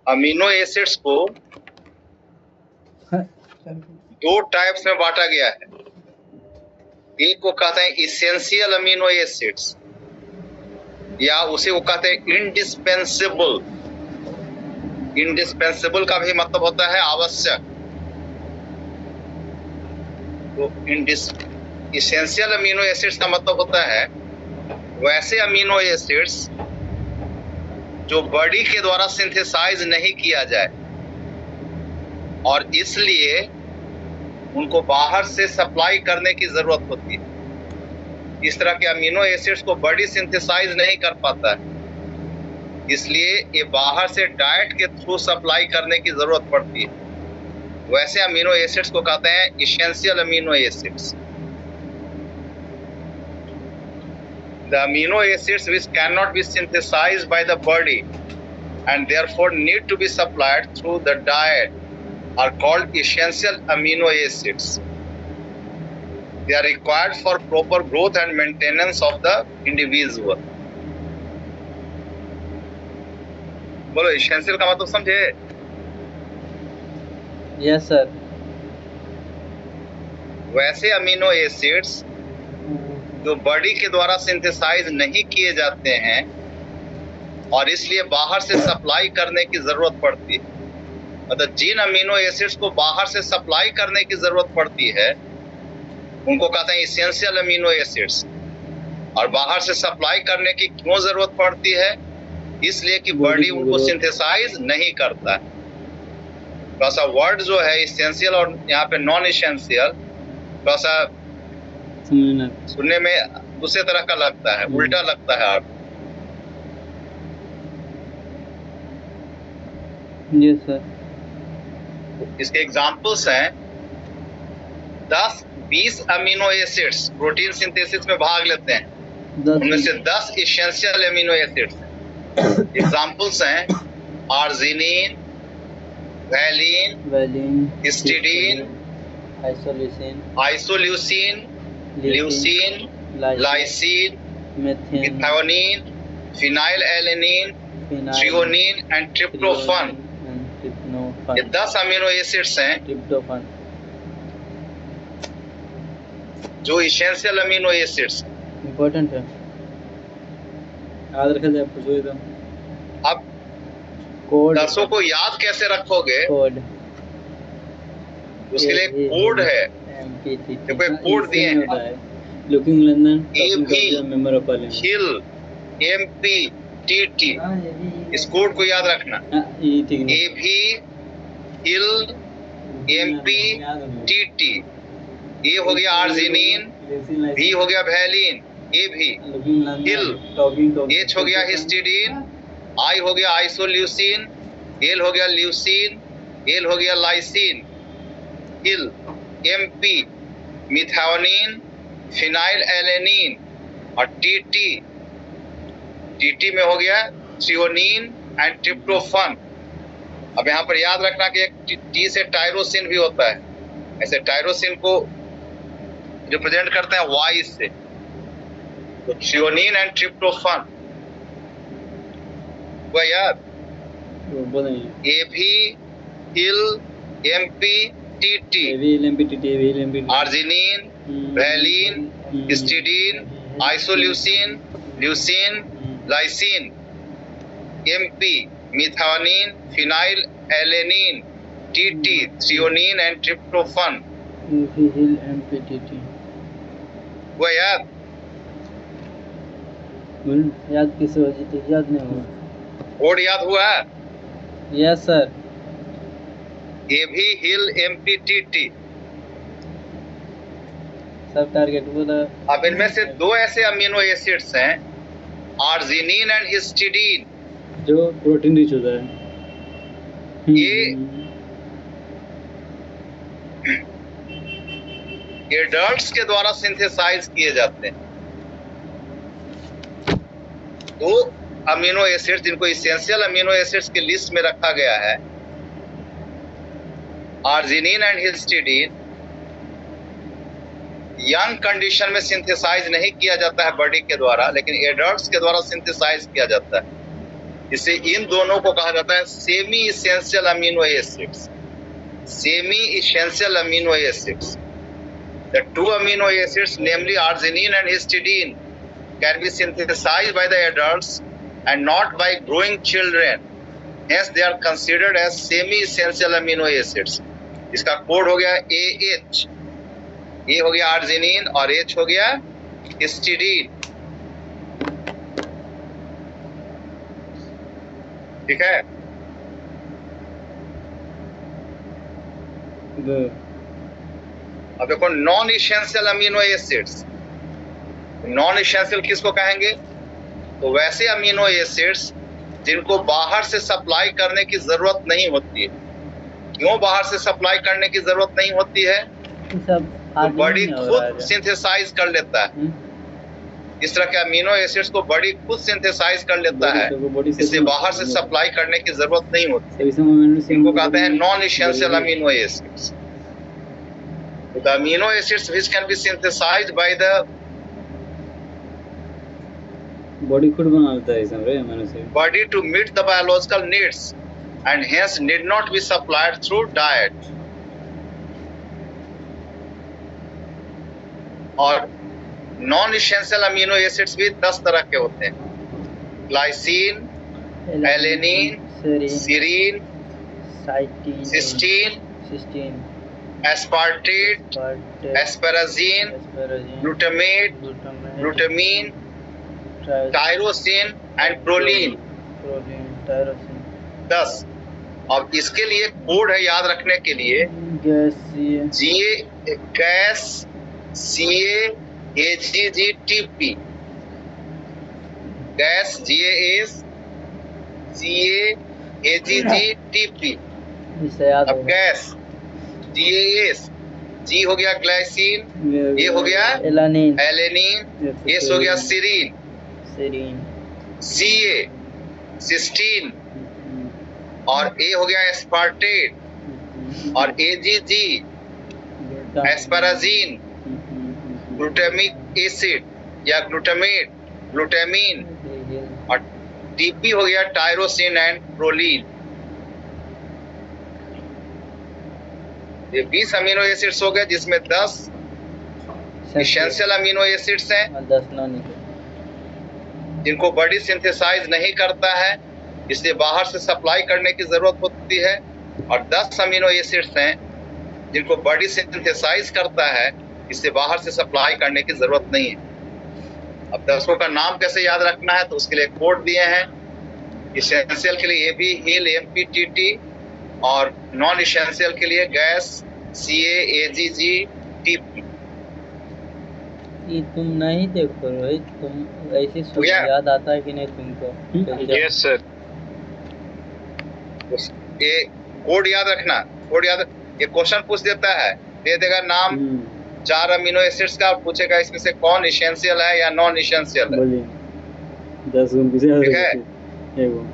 Amino acids को दो types में बांटा गया है। एक को कहते हैं इसेंशियल अमीनो एसिड्स, या उसे वो कहते हैं इंडिस्पेंसेबल। इंडिस्पेंसेबल का भी मतलब होता है आवश्यक। तो इसेंशियल अमीनो एसिड्स का मतलब होता है वैसे अमीनो एसिड्स जो बॉडी के द्वारा सिंथेसाइज नहीं किया जाए और इसलिए उनको बाहर से सप्लाई करने की जरूरत होती है। इस तरह के अमीनो एसिड्स को बॉडी सिंथेसाइज नहीं कर पाता है, इसलिए ये बाहर से डाइट के थ्रू सप्लाई करने की जरूरत पड़ती है। वैसे अमीनो एसिड्स को कहते हैं essential amino acids. The amino acids which cannot be synthesized by the body and therefore need to be supplied through the diet are called essential amino acids. They are required for proper growth and maintenance of the individual. बोलो essential का मतलब समझे? Yes sir. वैसे amino acids जो body के द्वारा synthesise नहीं किए जाते हैं और इसलिए बाहर से सप्लाई करने की जरूरत पड़ती है। मतलब जिन अमीनो एसिड्स को बाहर से सप्लाई करने की जरूरत पड़ती है उनको कहते हैं एसेंशियल अमीनो एसिड्स। और बाहर से सप्लाई करने की क्यों जरूरत पड़ती है? इसलिए कि बॉडी उनको सिंथेसाइज नहीं करता है। थोड़ा सा वर्ड जो है एसेंशियल और यहाँ पे नॉन एसेंशियल थोड़ा सा सुनने में दूसरे तरह का लगता है, उल्टा लगता है आप। Yes sir. इसके एग्जांपल्स हैं 10-20 अमीनो एसिड्स प्रोटीन सिंथेसिस में भाग लेते हैं, उनमें से 10 एसेंशियल अमीनो एसिड्स। एग्जांपल्स हैं arginine, valine, histidine, isoleucine, leucine, lysine, methionine, phenylalanine, threonine and tryptophan. ये 10 अमीनो एसिड्स हैं जो एसेंशियल अमीनो एसिड्स इम्पोर्टेंट है, याद रखा जाए। पूछो एकदम। अब कोड 10 को याद कैसे रखोगे? कोड उसके लिए कोड है, देखो एक कोड दिए हैं। लुकिंग लंदन हिल MP TT, इस कोड को याद रखना। AB हिल MP TT, ये हो गया आर्जिनिन, B हो गया वैलिन, A भी हिल, H हो गया हिस्टिडीन, I हो गया आइसोल्यूसिन, L हो गया ल्यूसीन, L हो गया लाइसिन। हिल MP मिथायोनिन, फिनाइलएलेनिन और TT में हो गया थ्रियोनिन एंड ट्रिप्टोफन। अब यहाँ पर याद रखना कि एक T से टायरोसिन भी होता है। ऐसे टायरोसिन को रिप्रेजेंट करते हैं Y से, तो थ्रियोनिन एंड ट्रिप्टोफन वो याद। AB hill MP TT, arginine, valine, histidine, isoleucine, leucine, lysine, MP methionine, phenylalanine, TT threonine and tryptophan. वो याद किस वजह से याद नहीं हुआ? कोड याद हुआ? Yes sir. AB हिल MP TT सब टारगेट बोला। अब इनमें से दो ऐसे अमीनो एसिड्स हैं आर्जिनिन एंड हिस्टिडीन जो प्रोटीन रिच होता है। ये एडल्ट्स के द्वारा सिंथेसाइज किए जाते हैं। दो अमीनो एसिड्स जिनको एसेंशियल अमीनो एसिड्स की लिस्ट में रखा गया है, arginine and histidine, young condition में सिंथेसाइज नहीं किया जाता है बॉडी के द्वारा, लेकिन एडल्ट्स के द्वारा सिंथेसाइज किया जाता है। इसे इन दोनों को कहा जाता है semi essential amino acids. Semi essential amino acids. The two amino acids, namely arginine and histidine, can be synthesized by the adults and not by growing children. Hence, they are considered as semi-essential amino acids. इसका code हो गया AH। A हो गया arginine और H हो गया histidine। ठीक है। अब देखो non essential amino acids. Non essential किसको कहेंगे? तो वैसे अमीनो एसिड्स जिनको बाहर से सप्लाई करने की जरूरत नहीं होती है। क्यों बाहर से सप्लाई करने की जरूरत नहीं होती है? तो बॉडी खुद सिंथेसाइज कर लेता है। इस तरह के अमीनो एसिड्स को बॉडी खुद सिंथेसाइज कर लेता है, इससे बाहर से सप्लाई करने की जरूरत नहीं होती। इनको कहते हैं non essential amino acids. The amino acids which can be synthesized by the body खुद बना लेता है इसमें amino acid. body to meet the biological needs and hence need not be supplied through diet। और नॉन इसेंशियल अमीनो एसिड्स भी 10 तरह के होते हैं। Glycine, alanine, serine, cysteine, aspartate, asparagine, glutamate, glutamine, tyrosine and proline. 10। अब इसके लिए code है याद रखने के लिए गैस CA-AGGTP। Gas GAS-CA-AGGTP। अब गैस GAS, G हो गया ग्लाइसिन, A हो गया एलेनिन, S हो गया सीरीन, CA सिस्टीन और A हो गया एस्पार्टेट और AGG एस्पाराजीन, ग्लूटामिक एसिड या ग्लूटामेट, ग्लूटामीन और TP हो गया टायरोसिन एंड प्रोलीन। ये 20 अमीनो एसिड्स हो गए जिसमें 10 इसेंशियल अमीनो एसिड्स हैं जिनको बॉडी सिंथेसाइज नहीं करता है, इसलिए बाहर से सप्लाई करने की जरूरत होती है। और 10 अमीनो एसिड्स हैं जिनको बॉडी सिंथेसाइज करता है, इससे बाहर से सप्लाई करने की जरूरत नहीं है। अब 10 का नाम कैसे याद रखना है, तो उसके लिए कोड दिए हैं। इसेंशियल के लिए AB, HIL, MPTT और नॉन इसेंशियल के लिए गैस CA-AGG-TP। ये तुम नहीं देखो रोहित, तुम ऐसी सुन याद आता है कि नहीं तुमको? Yes sir. ये कोड याद रखना। कोड याद, ये क्वेश्चन पूछ देता है, दे देगा नाम 4 अमीनो एसिड्स का, पूछेगा इसमें से कौन इसेंशियल है या नॉन इसेंशियल है। 10 ठीक है।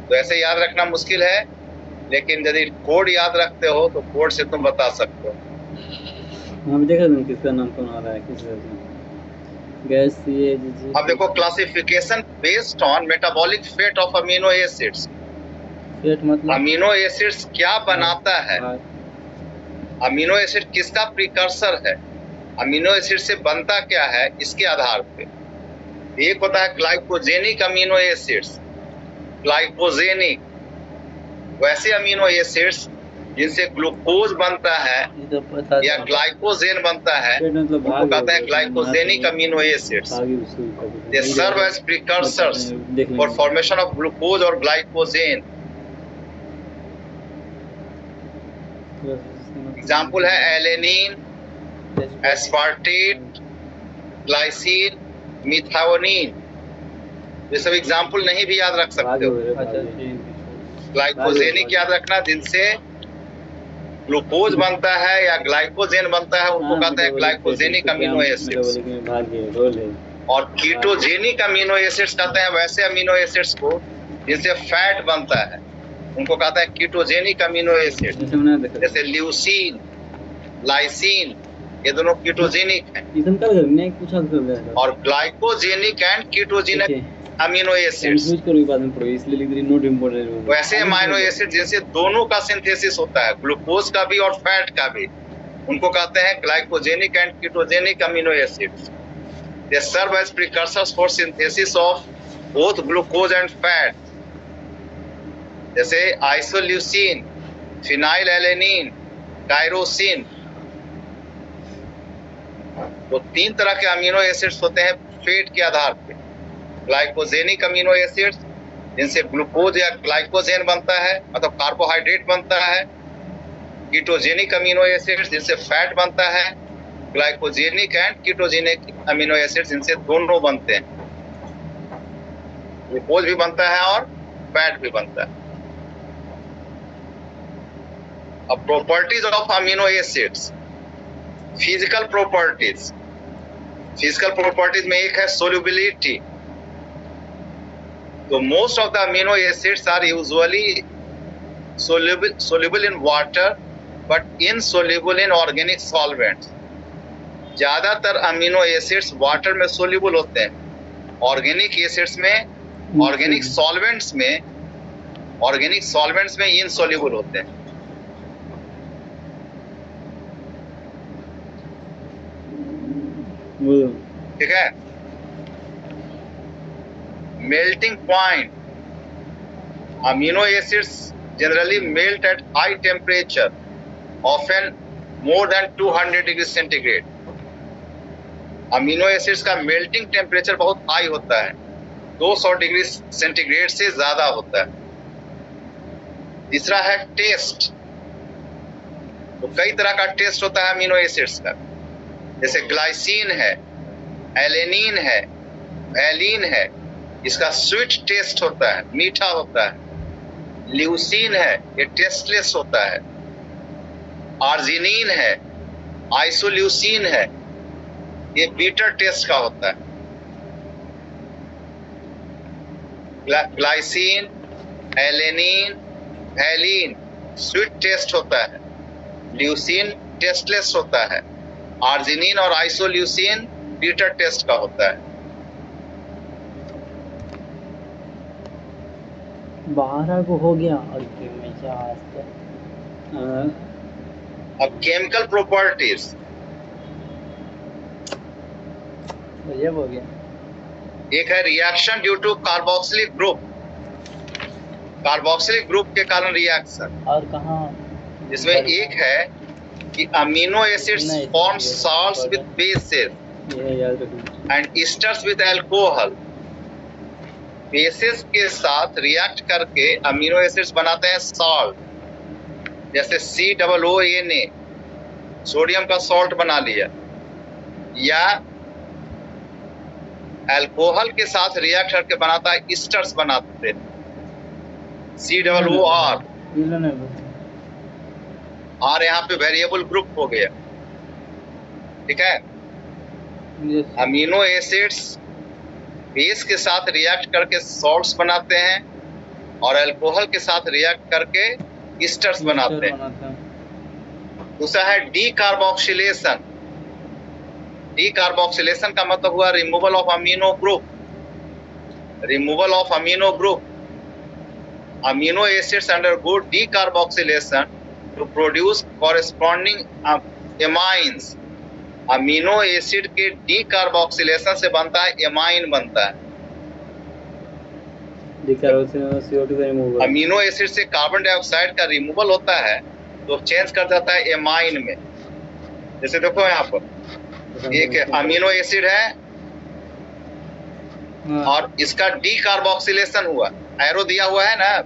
तो ऐसे याद रखना मुश्किल है, लेकिन यदि कोड याद रखते हो तो कोड से तुम बता सकते हो। हम देखा तुम किसका नाम कौन आ रहा है, किसका गैस CA-AGG। अब देखो classification based on metabolic fate of amino acids. Fate मतलब अमीनो एसिड्स क्या बनाता है, अमीनो एसिड किसका प्रिकर्सर है, अमीनो एसिड से बनता क्या है, इसके आधार पे एक होता है ग्लाइकोजेनिक अमीनो एसिड्स। ग्लाइकोजेनिक वैसे अमीनो एसिड्स जिनसे ग्लूकोज बनता है या ग्लाइकोजेन बनता है, उनको कहते हैं glycogenic amino acids. They serve as precursors for formation of glucose और ग्लाइकोजेन। एग्जाम्पल है एलेनिन, एस्पार्टेट, ग्लाइसिन, मिथायोनिन। ये सब एग्जाम्पल नहीं भी याद रख सकते हो। ग्लाइकोजेनिक याद रखना, जिनसे ग्लूकोज बनता है या ग्लाइकोजेन बनता है, उनको कहते हैं ग्लाइकोजेनिक अमीनो एसिड्स। और कीटोजेनिक अमीनो एसिड्स कहते हैं वैसे अमीनो एसिड्स को जिनसे फैट बनता है, उनको कहते हैं कीटोजेनिक अमीनो एसिड। जैसे ल्यूसीन, लाइसिन, ये दोनों कीटोजेनिक हैं। और glycogenic and ketogenic amino acids, confuse करो बाद में पढ़ो, इसलिए लिख रही नोट इम्पोर्टेंट। वैसे अमीनो एसिड जिनसे दोनों का सिंथेसिस होता है, ग्लूकोज का भी और फैट का भी, उनको कहते हैं glycogenic and ketogenic amino acids. They serve as precursors for synthesis of both glucose and fat, जैसे आइसोल्यूसिन, फिनाइलएलेनिन, टायरोसिन। तो 3 तरह के अमीनो एसिड्स होते हैं फैट के आधार पे। ग्लाइकोजेनिक अमीनो एसिड्स जिनसे ग्लूकोज या ग्लाइकोजेन बनता है, मतलब कार्बोहाइड्रेट बनता है। कीटोजेनिक अमीनो एसिड्स जिनसे फैट बनता है। ग्लाइकोजेनिक एंड कीटोजेनिक अमीनो एसिड्स जिनसे दोनों बनते हैं, ग्लूकोज भी बनता है और फैट भी बनता है। अब properties of amino acids, physical properties. Physical properties में एक है सोल्युबिलिटी। तो most of the amino acids are usually soluble in water but insoluble in organic solvents। ज्यादातर अमीनो एसिड्स वाटर में सोल्यूबल होते हैं, ऑर्गेनिक एसिड्स में, ऑर्गेनिक सॉल्वेंट्स में इनसोल्यूबल होते हैं। ठीक है। Melting point, amino acids generally melt at high temperature, often more than 200 degree centigrade. Amino acids का मेल्टिंग टेम्परेचर बहुत हाई होता है, 200 डिग्री सेंटीग्रेड से ज्यादा होता है। तीसरा है टेस्ट। तो कई तरह का टेस्ट होता है अमीनो एसिड्स का, जैसे ग्लाइसिन है, एलेनिन है, वैलिन है, इसका स्वीट टेस्ट होता है, मीठा होता है। ल्यूसीन है, ये टेस्टलेस होता है। आर्जिनिन है, आइसोल्यूसिन है, ये बीटर टेस्ट का होता है। Glycine, alanine, valine sweet taste होता है, ल्यूसीन टेस्टलेस होता है, आर्जिनिन और आइसोल्यूसिन बीटर टेस्ट का होता है। 12 को हो गया और अब केमिकल प्रॉपर्टीज, ये हो गया। एक है reaction due to carboxylic group, carboxylic group के कारण रिएक्शन। और कहाँ? जिसमें एक है कि amino acids form salts with bases and esters with alcohol. Bases के साथ रिएक्ट करके अमीनो एसिड्स बनाते हैं सॉल्ट, जैसे COONA, सोडियम का सॉल्ट बना लिया, या अल्कोहल के साथ रिएक्ट करके बनाता है ईस्टर्स बनाते हैं, COOR। और यहाँ पे वेरिएबल ग्रुप हो गया। ठीक है। अमीनो एसिड्स बेस के साथ रिएक्ट करके सॉल्ट्स बनाते हैं और अल्कोहल के साथ रिएक्ट करके ईस्टर्स बनाते हैं। दूसरा है डीकार्बोक्सिलेशन। डीकार्बोक्सिलेशन का मतलब हुआ removal of amino group. Removal of amino group, amino acids undergo decarboxylation to produce corresponding amines. Amino acid के डीकार्बोक्सिलेशन से बनता है एमाइन बनता है। अमीनो एसिड से कार्बन डाइऑक्साइड का रिमूवल होता है तो चेंज कर जाता है एमाइन में। जैसे देखो यहाँ पर एक अमीनो एसिड है और इसका डीकार्बोक्सिलेशन हुआ, एरो दिया हुआ है ना।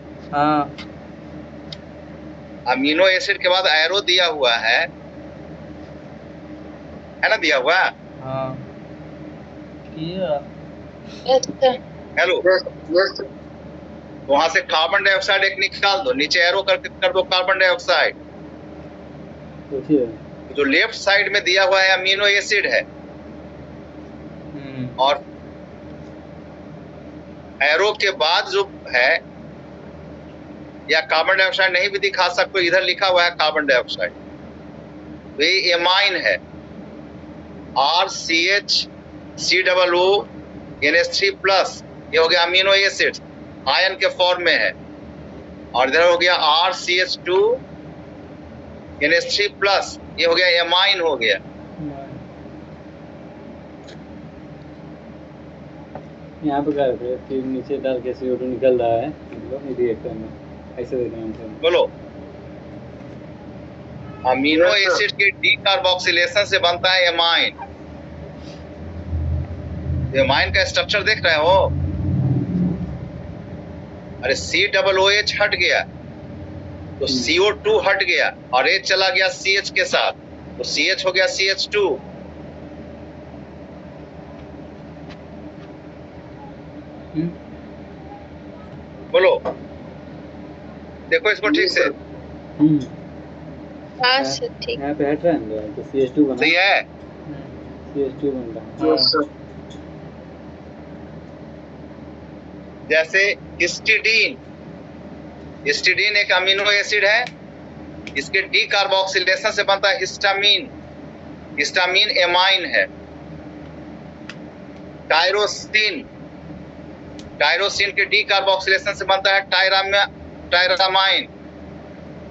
अमीनो एसिड के बाद एरो दिया हुआ है ना, दिया हुआ। हेलो, वहां से कार्बन डाइऑक्साइड एक निकाल दो, नीचे एरो करके कर दो कार्बन डाइऑक्साइड। जो लेफ्ट साइड में दिया हुआ है अमीनो एसिड है और एरो के बाद जो है, या कार्बन डाइऑक्साइड नहीं भी दिखा सकते, इधर लिखा हुआ है कार्बन डाइऑक्साइड, वे एमाइन है RCH COO NH3+। ये हो गया अमीनो एसिड, आयन के फॉर्म में है। और इधर हो गया RCH2 NH3 प्लस, ये हो गया एमाइन हो गया। यहाँ पे क्या है कि नीचे डाल के CO2 निकल रहा है मतलब रिएक्टर में, ऐसे देखना है। बोलो, अमीनो एसिड के डीकार्बोक्सिलेशन से बनता है एमाइन। एमाइन का स्ट्रक्चर देख रहे हो? अरे COOH हट गया तो CO2 हट गया और H चला गया CH के साथ, तो CH हो गया CH2। बोलो, देखो इसको ठीक से। हाँ सर ठीक। यहाँ पे हट रहा है तो CH2 बना। सही है। CH2 बन रहा है। जैसे हिस्टिडीन, हिस्टिडीन एक अमीनो एसिड है, इसके डीकार्बोक्सिलेशन से बनता है हिस्टामीन, हिस्टामीन एमाइन है। टायरोसिन, टायरोसिन के डीकार्बोक्सिलेशन से बनता है टायरामाइन,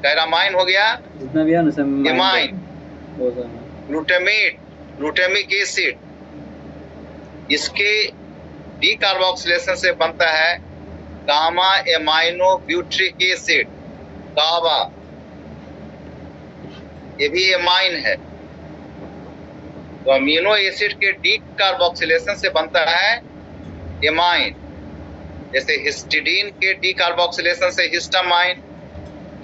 टायरामाइन हो गया जितना भी है ना सब एमाइन। ग्लूटामेट, ग्लूटामिक एसिड, इसके डीकार्बोक्सिलेशन से बनता है गामा एमाइनो ब्यूट्रिक एसिड, गाबा, ये भी एमाइन है। तो अमीनो एसिड के डीकार्बोक्सिलेशन से बनता है एमाइन। जैसे हिस्टिडीन के डीकार्बोक्सिलेशन से हिस्टामाइन,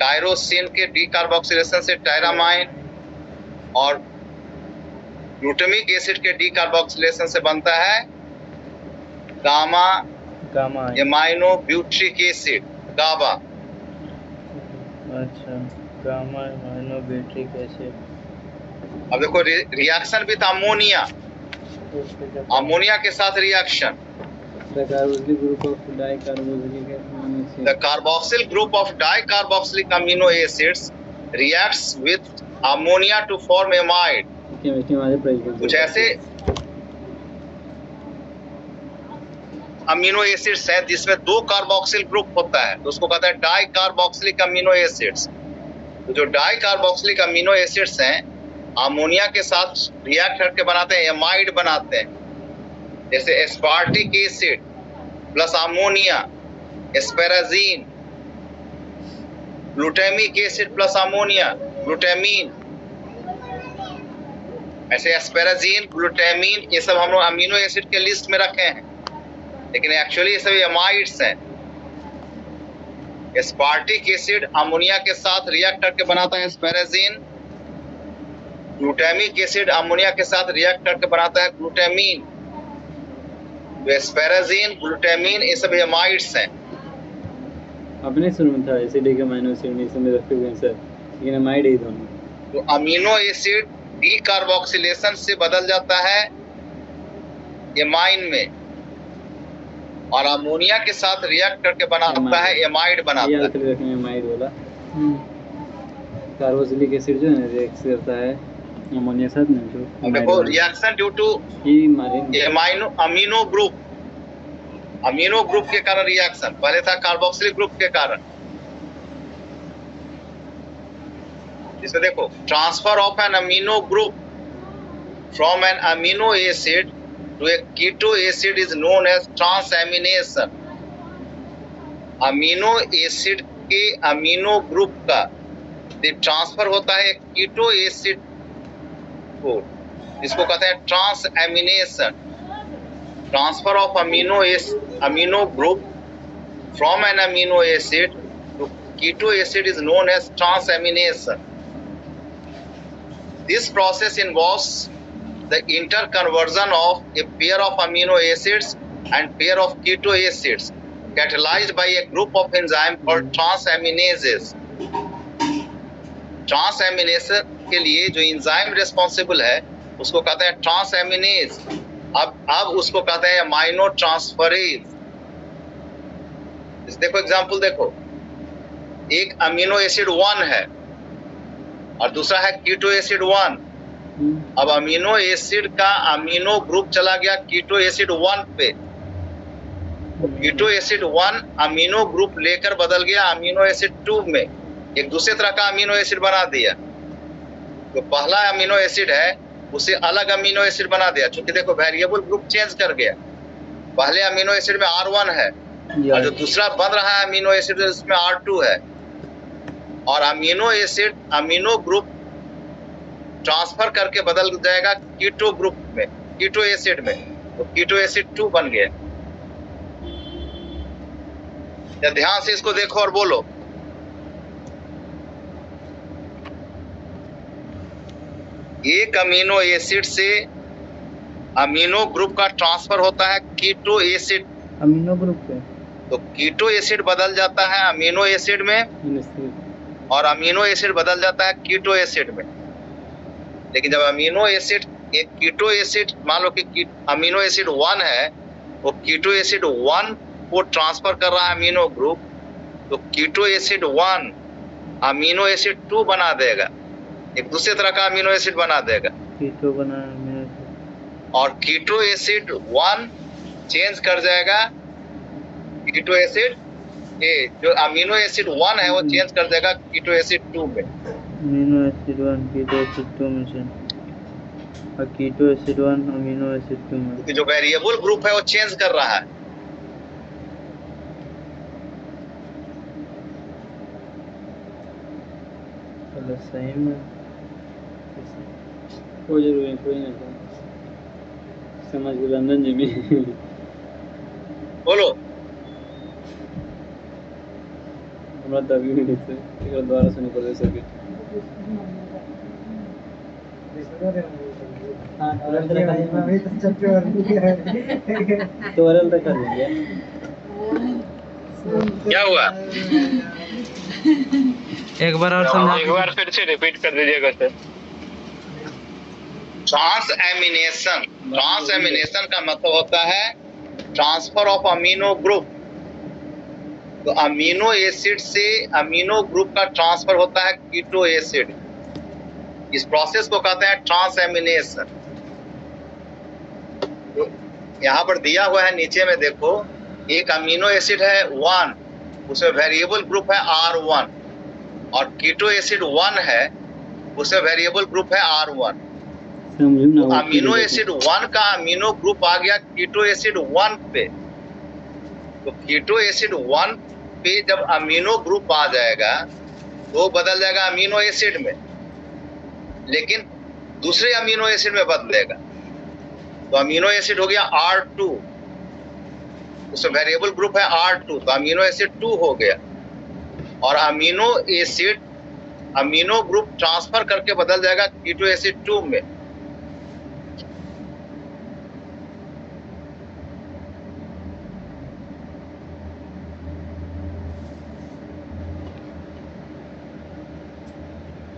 टायरोसिन के डीकार्बोक्सिलेशन से टायरामाइन, और ग्लूटामिक एसिड के डीकार्बोक्सिलेशन से बनता है गामा एमाइनो ब्यूट्रिक एसिड, गाबा। अच्छा, गामा एमाइनो ब्यूट्रिक एसिड। अब देखो रिएक्शन विद अमोनिया, अमोनिया के साथ reaction. The carboxyl group of dicarboxylic amino acids. The carboxyl group of dicarboxylic amino acids reacts with ammonia to form amide. कुछ ऐसे amino acids हैं जिसमें दो carboxyl group होता है, तो उसको कहते हैं डाइकार्बोक्सिलिक अमीनो एसिड्स। तो जो डाइकार्बोक्सिलिक अमीनो एसिड्स हैं अमोनिया के साथ रिएक्ट करके बनाते हैं एमाइड बनाते हैं। जैसे aspartic acid plus ammonia, asparagine, glutamic acid plus ammonia, glutamine. ऐसे एस्पेराजीन, ग्लूटामीन, ये सब हम लोग अमीनो एसिड के लिस्ट में रखे हैं, लेकिन एक्चुअली ये सब एमाइड्स हैं। एस्पार्टिक एसिड अमोनिया के साथ रिएक्ट करके बनाता है एस्पेराजीन, ग्लूटामिक एसिड अमोनिया के साथ रिएक्ट करके बनाता है ग्लूटामीन। एस्पेराजीन, ग्लूटामीन, ये सब एमाइड्स हैं। अपने शुरू में था एसिडिक अमीनो एसिड में इसमें रखे हुए हैं सर, लेकिन एमाइड ही दोनों। तो अमीनो एसिड डीकार्बोक्सिलेशन से बदल जाता है एमाइन में, और अमोनिया के साथ रिएक्ट करके बनाता है एमाइड बनाता है। याद रखें एमाइड वाला। कार्बोक्सिलिक एसिड जो है रिएक्ट करता है अमोनिया साथ में, जो देखो reaction due to amino group, amino group के कारण रिएक्शन। पहले था कार्बोक्सिलिक ग्रुप के कारण। इसमें देखो transfer of an amino group from an amino acid to a keto acid is known as transamination. Amino acid के अमीनो ग्रुप का ट्रांसफर होता है कीटो एसिड को, इसको कहते हैं transamination. Transfer of amino group from an amino acid to keto acid is known as transamination. This process involves the interconversion of a pair of amino acids and pair of keto acids catalyzed by a group of enzymes called transaminases. Transamination के लिए जो enzyme responsible है उसको कहते हैं transaminase. अब उसको कहते हैं अमाइनो ट्रांसफरेज। देखो एग्जांपल देखो, एक अमीनो एसिड 1 है और दूसरा है कीटो एसिड 1। अब अमीनो एसिड का अमीनो ग्रुप चला गया कीटो एसिड 1 पे, कीटो एसिड 1 अमीनो ग्रुप लेकर बदल गया अमीनो एसिड 2 में, एक दूसरे तरह का अमीनो एसिड बना दिया। जो पहला अमीनो एसिड है उसे अलग अमीनो एसिड बना दिया, क्योंकि देखो वेरिएबल ग्रुप चेंज कर गया। पहले अमीनो एसिड में R1 है और जो दूसरा बन रहा है अमीनो एसिड उसमें R2 है, और amino acid amino group transfer करके बदल जाएगा कीटो ग्रुप में, कीटो एसिड में, तो कीटो एसिड 2 बन गया। या ध्यान से इसको देखो और बोलो। एक अमीनो एसिड से अमीनो ग्रुप का ट्रांसफर होता है कीटो एसिड अमीनो ग्रुप पे, तो कीटो एसिड बदल जाता है अमीनो एसिड में और अमीनो एसिड बदल जाता है कीटो एसिड में। लेकिन जब अमीनो एसिड एक कीटो एसिड, मान लो कि अमीनो एसिड 1 है, वो कीटो एसिड 1 को ट्रांसफर कर रहा है अमीनो ग्रुप, तो कीटो एसिड 1 अमीनो एसिड 2 बना देगा, एक दूसरे तरह का अमीनो एसिड बना देगा। कीटो बना और कीटो एसिड 1 चेंज कर जाएगा कीटो एसिड जो अमीनो एसिड 1 है वो चेंज कर देगा कीटो एसिड 2 में। अमीनो एसिड 1 कीटो एसिड 2 में से, और कीटो एसिड 1 अमीनो एसिड 2 में, क्योंकि जो वेरिएबल ग्रुप है वो चेंज कर रहा है। चलो सही में कोई जरूरी नहीं, कोई नहीं समझ के लंदन जी भी बोलो। हमारा दबी नहीं थे, एक बार दोबारा सुनी पड़े सर्किट। हाँ तो वाला तक कर देंगे। क्या हुआ? एक बार और समझा, एक बार फिर से रिपीट कर दीजिएगा सर। ट्रांसएमिनेशन, ट्रांसएमिनेशन का मतलब होता है ट्रांसफर ऑफ अमीनो ग्रुप। तो अमीनो एसिड से अमीनो ग्रुप का ट्रांसफर होता है कीटो एसिड, इस प्रोसेस को कहते हैं ट्रांसएमिनेशन। तो यहाँ पर दिया हुआ है नीचे में देखो, एक अमीनो एसिड है 1, उसमें वेरिएबल ग्रुप है R1, और कीटो एसिड 1 है उसमें वेरिएबल ग्रुप है R1। तो अमीनो एसिड 1 का अमीनो ग्रुप आ गया कीटो एसिड 1 पे, तो कीटो एसिड 1 पे जब अमीनो ग्रुप आ जाएगा तो बदल जाएगा अमीनो एसिड में, लेकिन दूसरे अमीनो एसिड में बदलेगा। तो अमीनो एसिड हो गया R2, उसमें वेरिएबल ग्रुप है R2, तो अमीनो एसिड 2 हो गया। और amino acid amino group transfer करके बदल जाएगा कीटो एसिड 2 में।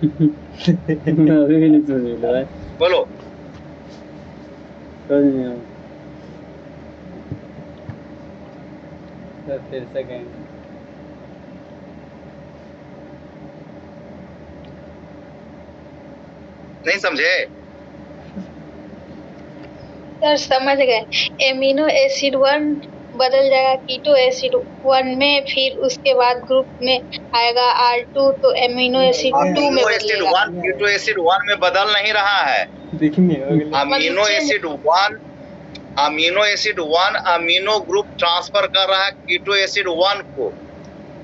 अभी भी नहीं समझ रहा है, बोलो। फिर से कहेंगे। नहीं समझे? सर समझ गए। एमिनो एसिड 1 बदल जाएगा कीटो एसिड 1 में, फिर उसके बाद ग्रुप में आएगा R2, तो एमिनो एसिड 2 में बदलेगा। 1 कीटो एसिड 1 में बदल नहीं रहा है। Amino acid 1 amino group transfer कर रहा है कीटो एसिड 1 को।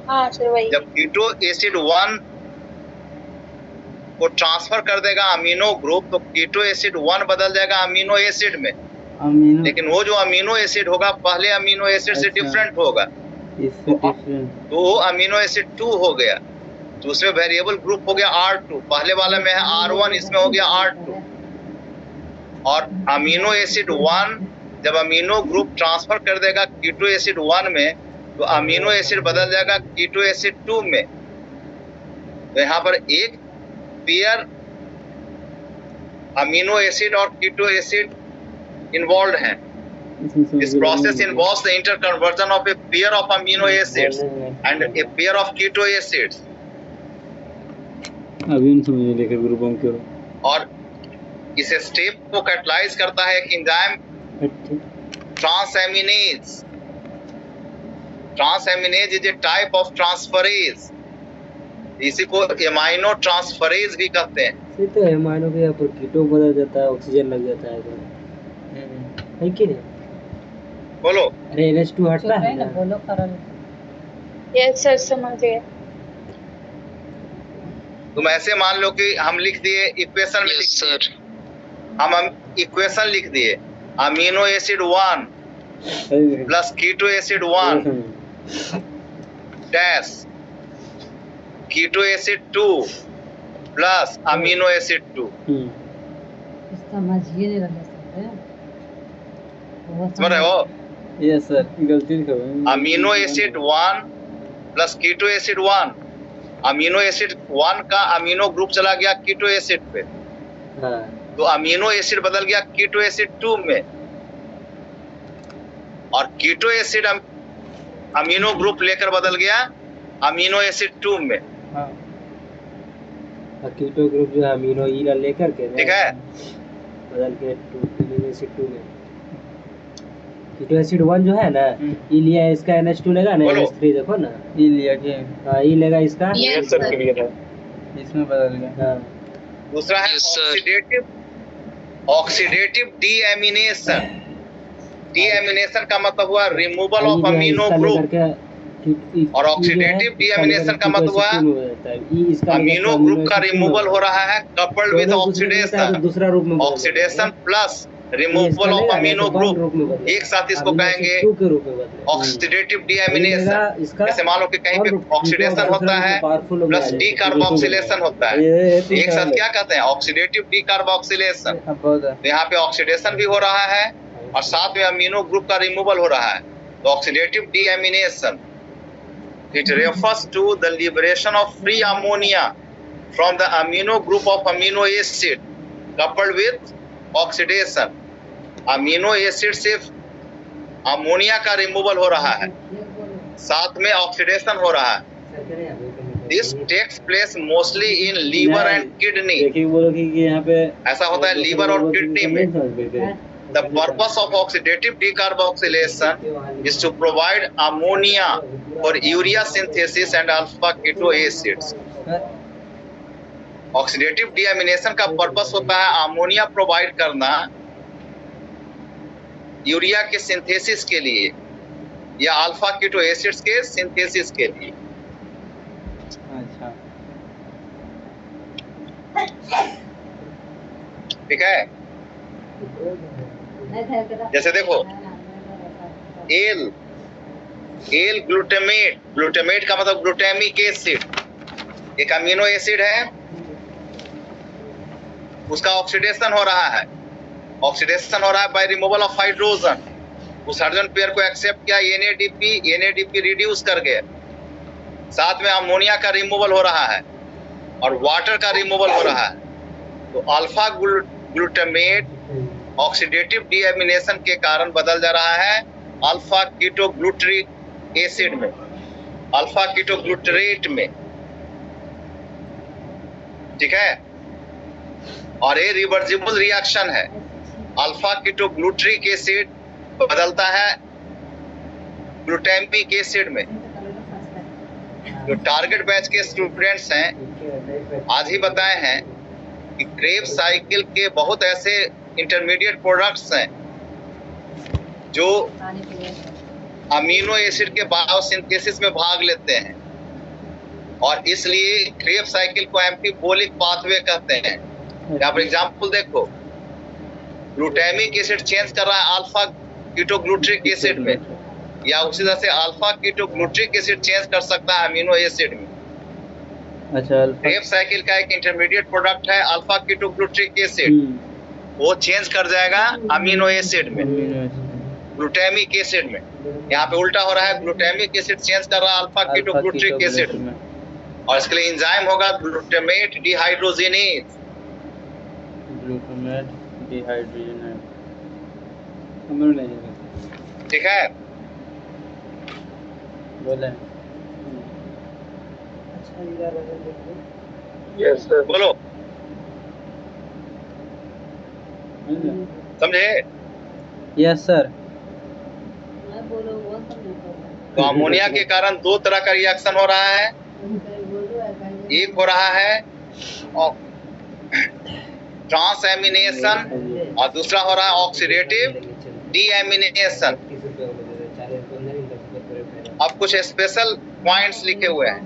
हाँ सर वही। जब कीटो एसिड 1 को ट्रांसफर कर देगा अमीनो ग्रुप, तो कीटो एसिड 1 बदल जाएगा अमीनो एसिड में। लेकिन वो जो अमीनो एसिड होगा पहले अमीनो एसिड से डिफरेंट होगा, तो वो अमीनो एसिड 2 हो गया। तो उसमें वेरिएबल ग्रुप हो गया R2, पहले वाले में है R1, इसमें हो गया R2। और अमीनो एसिड 1 जब अमीनो ग्रुप ट्रांसफर कर देगा कीटो एसिड 1 में, तो अमीनो एसिड बदल जाएगा कीटो एसिड 2 में। तो यहाँ पर एक पेयर अमीनो एसिड और कीटो एसिड इन्वॉल्व हैं। This process involves the interconversion of a pair of amino acids and a pair of keto acids. अभी नहीं समझ लेकर ग्रुपों के। और इस स्टेप को कैटलाइज करता है एक enzyme transaminase. Transaminase is a type of transferase, इसी को एमाइनो ट्रांसफरेज भी कहते हैं। ये तो एमाइनो के यहाँ पर कीटो बदल जाता है, ऑक्सीजन लग जाता है है कि नहीं? बोलो। अरे NH2 हटता है ना। बोलो करल। यस सर, समझ गए। तुम ऐसे मान लो कि हम लिख दिए इक्वेशन में, यस सर। हम इक्वेशन लिख दिए amino acid 1 plus keto acid 1 dash keto acid 2 plus amino acid 2। समझिए नहीं रहे समझ रहे हो? यस सर, गलती से amino acid 1 plus keto acid 1, amino acid 1 का अमीनो ग्रुप चला गया कीटो एसिड पे, हाँ। तो अमीनो एसिड बदल गया कीटो एसिड 2 में, और कीटो एसिड अमीनो ग्रुप लेकर बदल गया अमीनो एसिड 2 में। हाँ। कीटो ग्रुप जो है अमीनो ईरा लेकर के ठीक है, बदल के अमीनो एसिड 2 में। कीटो एसिड 1 जो है ना, ई लिया इसका NH2 लेगा ना, बोलो। NH3 देखो ना, ई लिया के हाँ ई लेगा इसका, यस सर, क्लियर है। इसमें बदल गया। हाँ दूसरा है Yes, sir. Oxidative deamination. Deamination का मतलब हुआ रिमूवल ऑफ ई अमीनो इसका ग्रुप, लेकर के और ऑक्सीडेटिव डीएमिनेशन का मतलब हुआ अमीनो ग्रुप का रिमूवल हो रहा है कपल्ड विद ऑक्सीडेशन। दूसरा रूप में oxidation plus removal of amino group, एक साथ इसको कहेंगे ऑक्सीडेटिव डीएमिनेशन। जैसे मान लो कि कहीं पे ऑक्सीडेशन होता है प्लस डी कार्बोक्सिलेशन होता है, एक साथ क्या कहते हैं? Oxidative D carboxylation. तो यहाँ पे ऑक्सीडेशन भी हो रहा है और साथ में अमीनो ग्रुप का रिमूवल हो रहा है, तो oxidative deamination it refers to the liberation of free ammonia from the amino group of amino acid coupled with oxidation. Amino acid से अमोनिया का रिमूवल हो रहा है, साथ में ऑक्सीडेशन हो रहा है। This takes place mostly in liver and kidney. देखिए बोलो कि यहाँ पे ऐसा होता है लीवर और किडनी में। The purpose of oxidative decarboxylation is to provide ammonia for urea synthesis and alpha keto acids. Oxidative deamination का पर्पस होता है अमोनिया प्रोवाइड करना यूरिया के सिंथेसिस के लिए या अल्फा कीटो एसिड्स के सिंथेसिस के लिए। अच्छा। ठीक है, जैसे देखो एल ग्लूटामेट, ग्लूटामेट का मतलब ग्लूटामिक एसिड, एक अमीनो एसिड है, उसका ऑक्सीडेशन हो रहा है। ऑक्सीडेशन हो रहा है बाय रिमूवल ऑफ हाइड्रोजन। उस हाइड्रोजन पेयर को एक्सेप्ट किया NADP रिड्यूस कर गया, साथ में अमोनिया का रिमूवल हो रहा है और वाटर का रिमूवल हो रहा है। तो अल्फा ग्लूटामेट ऑक्सीडेटिव डीएमिनेशन के कारण बदल जा रहा है अल्फा कीटोग्लूटरिक एसिड में, अल्फा कीटोग्लूटरेट में। ठीक है, और ये रिवर्सिबल रिएक्शन है। अल्फा कीटोग्लूटरिक एसिड बदलता है ग्लूटामिक एसिड में। जो टारगेट बैच के स्टूडेंट्स हैं आज ही बताए हैं कि क्रेब साइकिल के बहुत ऐसे इंटरमीडिएट प्रोडक्ट्स हैं जो अमीनो एसिड के बायोसिंथेसिस में भाग लेते हैं, और इसलिए क्रेब साइकिल को एम्फीबोलिक पाथवे कहते हैं। यहाँ पर एग्जाम्पल देखो, ग्लूटामिक एसिड चेंज कर रहा है अल्फा कीटोग्लूटरिक एसिड में, या उसी तरह से अल्फा कीटोग्लूटरिक एसिड चेंज कर सकता है अमीनो एसिड में। अच्छा, क्रेब साइकिल का एक इंटरमीडिएट प्रोडक्ट है अल्फा कीटोग्लूटरिक एसिड, वो चेंज कर जाएगा अमीनो एसिड में, ग्लूटामिक एसिड में। यहाँ पे उल्टा हो रहा है, ग्लूटामिक एसिड चेंज कर रहा है अल्फा कीटोग्लूटरिक एसिड में, और इसके लिए एंजाइम होगा ग्लूटामेट डिहाइड्रोजिनेज। ग्लूटामेट डिहाइड्रोजिनेज, ठीक है, बोले। Yes sir. बोलो, समझे? Yes sir. तो अमोनिया के कारण दो तरह का रिएक्शन हो रहा है। एक हो रहा है ट्रांसएमिनेशन और दूसरा हो रहा है ऑक्सीडेटिव डीएमिनेशन। अब कुछ स्पेशल पॉइंट्स लिखे हुए हैं।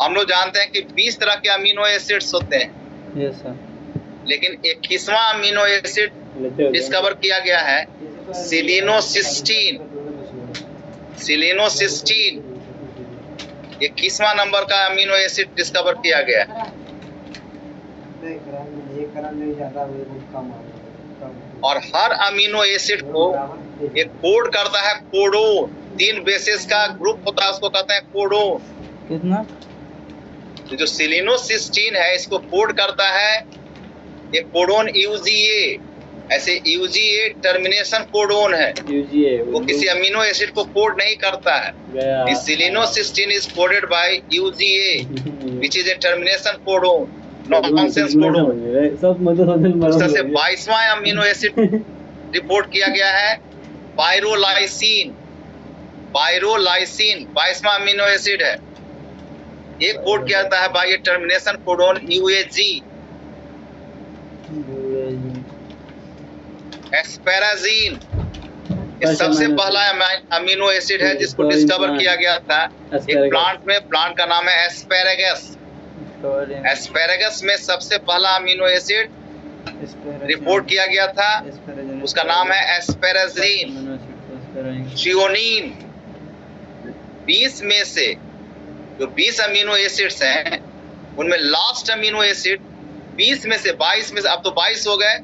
हम लोग जानते हैं कि 20 तरह के अमीनो एसिड्स होते हैं। Yes sir. लेकिन 21वां अमीनो एसिड डिस्कवर किया गया है सिलिनोसिस्टीन। सिलिनोसिस्टीन 21वां नंबर का अमीनो एसिड डिस्कवर किया गया है। और हर अमीनो एसिड को एक कोड करता है कोडोन। 3 बेसिस का ग्रुप होता है, उसको कहते हैं कोडोन। कितना? तो जो सिलिनोसिस्टीन है इसको कोड करता है ये कोडोन यूजीए। ऐसे यूजीए टर्मिनेशन कोडोन है, वो किसी अमीनो एसिड को कोड नहीं करता है। Selenocysteine is coded by UGA which is a termination codon, nonsense codon. उससे 22वां अमीनो एसिड रिपोर्ट किया गया है पायरोलाइसिन। पायरोलाइसिन 22वां अमीनो एसिड है। ये कोड किया जाता है बाय टर्मिनेशन कोडोन यूएजी। एस्पेराजीन ये सबसे पहला अमीनो एसिड है जिसको डिस्कवर किया गया था एक प्लांट में। प्लांट का नाम है एस्पेरेगस। एस्पेरेगस में सबसे पहला अमीनो एसिड रिपोर्ट किया गया था, उसका नाम है एस्पेराजीन। थ्रियोनीन 20 में से जो 20 अमीनो एसिड्स हैं उनमें लास्ट अमीनो एसिड 20 में से 22 में से, अब तो 22 हो गए।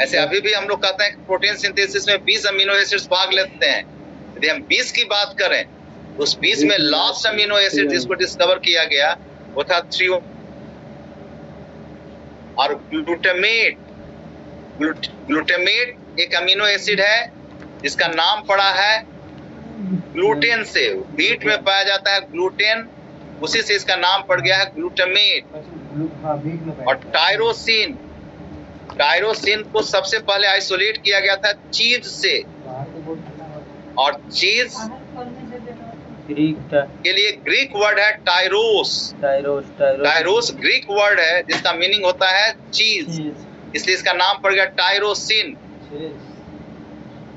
ऐसे अभी भी हम लोग कहते हैं कि प्रोटीन सिंथेसिस में 20 अमीनो एसिड्स भाग लेते हैं। यदि हम 20 की बात करें तो उस 20 में लास्ट अमीनो एसिड जिसको डिस्कवर किया गया वो था थ्रियो और ग्लूटामेट। ग्लूटामेट एक अमीनो एसिड है जिसका नाम पड़ा है ग्लूटेन से। व्हीट में पाया जाता है ग्लूटेन, उसी से इसका नाम पड़ गया है ग्लूटामेट। और टायरोसिन, टायरोसिन को सबसे पहले आइसोलेट किया गया था चीज से। और चीज के लिए ग्रीक वर्ड है टायरोस। टायरोस ग्रीक वर्ड है जिसका मीनिंग होता है चीज, इसलिए इसका नाम पड़ गया टायरोसिन।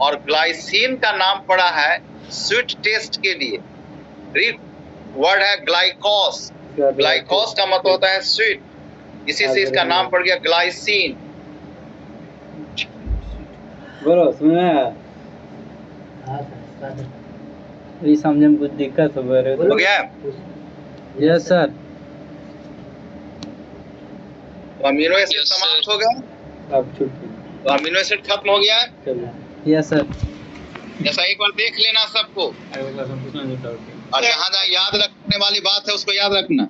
और ग्लाइसिन का नाम पड़ा है स्वीट टेस्ट के लिए। ग्रीक वर्ड है ग्लाइकोस। ग्लाइकोस का मतलब होता है स्वीट, इसी से इसका नाम पड़ गया ग्लाइसिन। बोलो सुना ये समझने में कुछ दिक्कत हो गया। Yes sir. तो अमीनो एसिड समाप्त हो गया। अब छुट्टी। तो अमीनो एसिड खत्म हो गया। Yes sir. जैसा एक बार देख लेना सबको, और जहाँ जहाँ याद रखने वाली बात है उसको याद रखना।